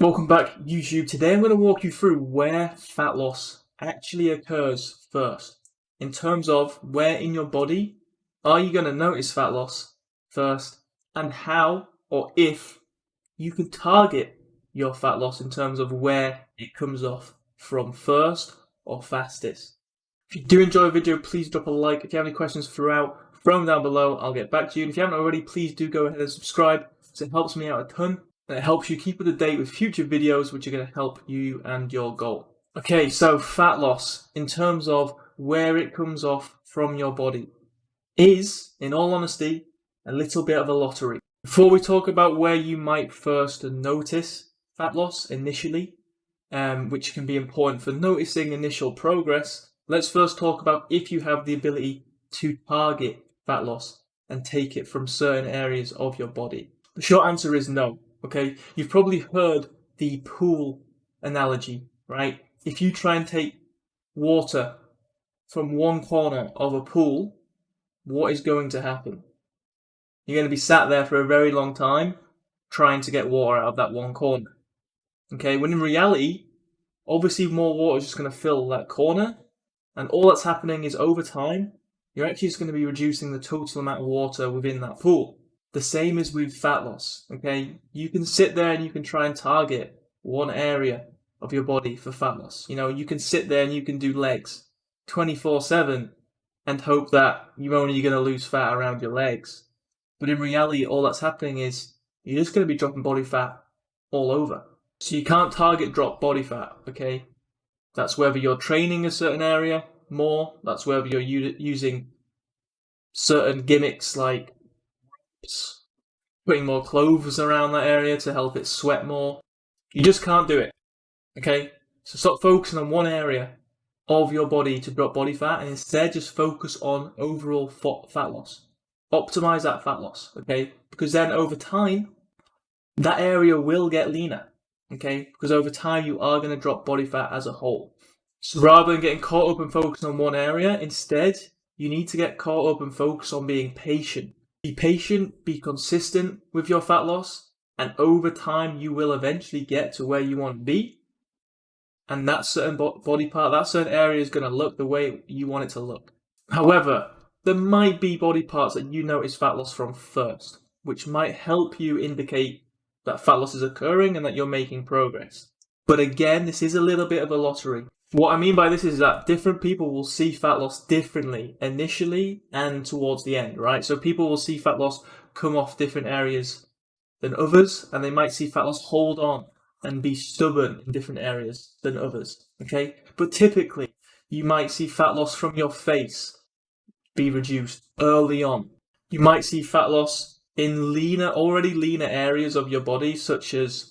Welcome back, YouTube. Today I'm going to walk you through where fat loss actually occurs first. In terms of where in your body are you going to notice fat loss first, and how or if you can target your fat loss in terms of where it comes off from first or fastest. If you do enjoy the video, please drop a like. If you have any questions throughout, throw them down below. I'll get back to you. And if you haven't already, please do go ahead and subscribe, because it helps me out a ton. And it helps you keep up to date with future videos which are going to help you and your goal. Okay, so fat loss, in terms of where it comes off from your body, is, in all honesty, a little bit of a lottery. Before we talk about where you might first notice fat loss initially, which can be important for noticing initial progress, let's first talk about if you have the ability to target fat loss and take it from certain areas of your body. The short answer is no. Okay, you've probably heard the pool analogy, right? If you try and take water from one corner of a pool, what is going to happen? You're going to be sat there for a very long time trying to get water out of that one corner. Okay, when in reality, obviously more water is just going to fill that corner, and all that's happening is over time, you're actually just going to be reducing the total amount of water within that pool. The same is with fat loss, okay? You can sit there and you can try and target one area of your body for fat loss. You know, you can sit there and you can do legs 24/7 and hope that you're only going to lose fat around your legs. But in reality, all that's happening is you're just going to be dropping body fat all over. So you can't target drop body fat, okay? That's whether you're training a certain area more, that's whether you're using certain gimmicks like putting more clothes around that area to help it sweat more. You just can't do it, okay? So stop focusing on one area of your body to drop body fat, and instead just focus on overall fat loss. Optimize that fat loss, okay? Because then over time, that area will get leaner, okay? Because over time, you are going to drop body fat as a whole. So rather than getting caught up and focusing on one area, instead, you need to get caught up and focus on being patient. Be patient, be consistent with your fat loss, and over time you will eventually get to where you want to be. And that certain body part, that certain area is going to look the way you want it to look. However, there might be body parts that you notice fat loss from first, which might help you indicate that fat loss is occurring and that you're making progress. But again, this is a little bit of a lottery. What I mean by this is that different people will see fat loss differently initially and towards the end, right? So people will see fat loss come off different areas than others, and they might see fat loss hold on and be stubborn in different areas than others, okay? But typically, you might see fat loss from your face be reduced early on. You might see fat loss in already leaner areas of your body, such as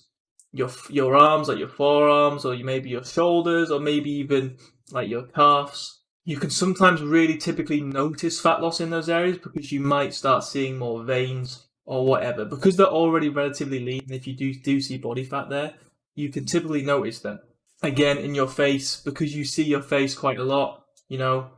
your arms, like your forearms, or maybe your shoulders, or maybe even like your calves. You can sometimes really typically notice fat loss in those areas because you might start seeing more veins or whatever. Because they're already relatively lean, if you do see body fat there, you can typically notice them. Again, in your face, because you see your face quite a lot, you know,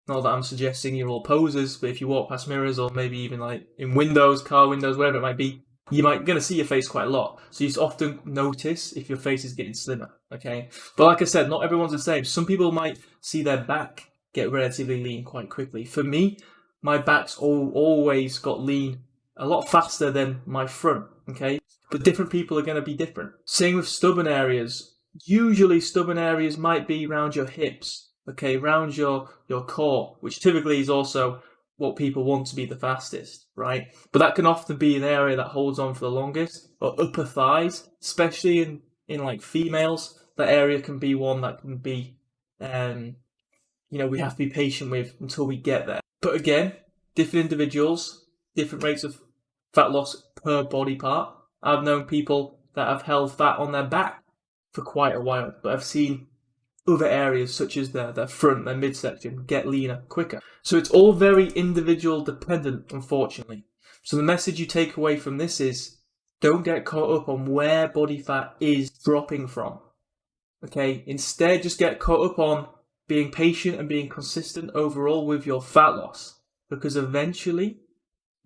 not that I'm suggesting you're all posers, but if you walk past mirrors or maybe even like in windows, car windows, wherever it might be, you're going to see your face quite a lot. So you often notice if your face is getting slimmer, okay? But like I said, not everyone's the same. Some people might see their back get relatively lean quite quickly. For me, my back's always got lean a lot faster than my front, okay? But different people are going to be different. Same with stubborn areas. Usually stubborn areas might be around your hips, okay? Around your core, which typically is also what people want to be the fastest, right? But that can often be an area that holds on for the longest. Or upper thighs, especially in like females, that area can be one that can be, we have to be patient with until we get there. But again, different individuals, different rates of fat loss per body part. I've known people that have held fat on their back for quite a while, but I've seen other areas such as their front, their midsection get leaner quicker. So it's all very individual dependent, unfortunately. So the message you take away from this is don't get caught up on where body fat is dropping from. Okay, instead just get caught up on being patient and being consistent overall with your fat loss, because eventually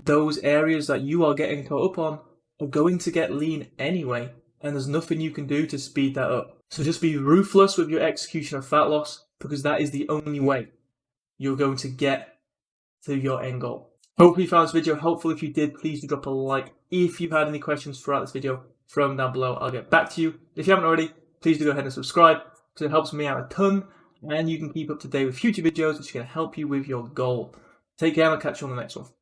those areas that you are getting caught up on are going to get lean anyway, and there's nothing you can do to speed that up. So just be ruthless with your execution of fat loss, because that is the only way you're going to get to your end goal. Hopefully you found this video helpful. If you did, please do drop a like. If you've had any questions throughout this video, throw them down below. I'll get back to you. If you haven't already, please do go ahead and subscribe, because it helps me out a ton, and you can keep up to date with future videos which are going to help you with your goal. Take care, and I'll catch you on the next one.